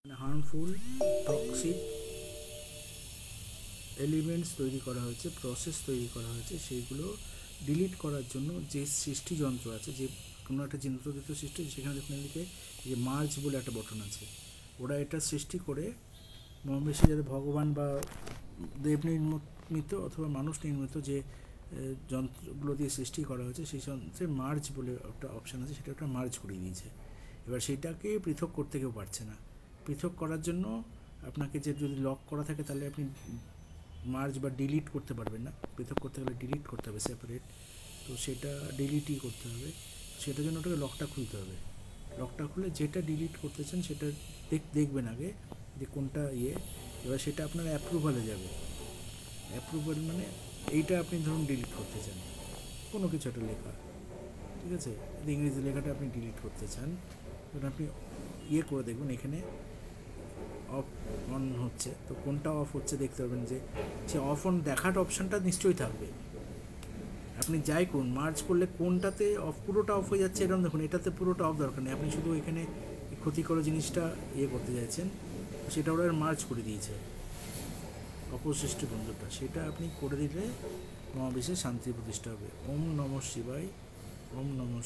Harmful toxic elements তৈরি করা হয়েছে, প্রসেস তৈরি করা হয়েছে, সেইগুলো ডিলিট করার জন্য যে সৃষ্টি যন্ত্র আছে, যে কোনো একটা যন্ত্রযুক্ত সৃষ্টি, সেখানে দেখুন লিখে যে মার্জ বলে একটা বটন আছে, ওরা এটা সৃষ্টি করে মহাবিশ্বে যাতে ভগবান বা দেব নির্মিত অথবা মানুষ নির্মিত যে যন্ত্রগুলো দিয়ে সৃষ্টি করা হয়েছে সেই যন্ত্রে মার্জ বলে একটা অপশান আছে, সেটা একটা মার্জ করিয়ে দিয়েছে। এবার সেটাকে পৃথক করতে কেউ পারছে না। পৃথক করার জন্য আপনাকে যে যদি লক করা থাকে তাহলে আপনি মার্জ বা ডিলিট করতে পারবেন না, পৃথক করতে গেলে ডিলিট করতে হবে সেপারেট, তো সেটা ডিলিটই করতে হবে। সেটার জন্য ওটাকে লকটা খুলতে হবে। লকটা খুলে যেটা ডিলিট করতে চান সেটা দেখবেন আগে যে কোনটা এবার সেটা আপনার অ্যাপ্রুভালে যাবে। অ্যাপ্রুভাল মানে এইটা আপনি ধরুন ডিলিট করতে চান, কোনো কিছু একটা লেখা, ঠিক আছে, ইংরেজি লেখাটা আপনি ডিলিট করতে চান, তখন আপনি করে দেখবেন এখানে অফ অন হচ্ছে, তো কোনটা অফ হচ্ছে দেখতে পাবেন যে সে অফ অন দেখার অপশানটা নিশ্চয়ই থাকবে। আপনি যাই করুন, মার্জ করলে কোনটাতে অফ, পুরোটা অফ হয়ে যাচ্ছে এরকম দেখুন, এটাতে পুরোটা অফ দরকার নেই, আপনি শুধু এখানে ক্ষতিকর জিনিসটা করতে চাইছেন, সেটা ওরা মার্জ করে দিয়েছে অপসৃষ্টি বন্ধুটা, সেটা আপনি করে দিলে মহাবিশ্বে শান্তি প্রতিষ্ঠা হবে। ওম নমঃ শিবায়, ওম নমঃ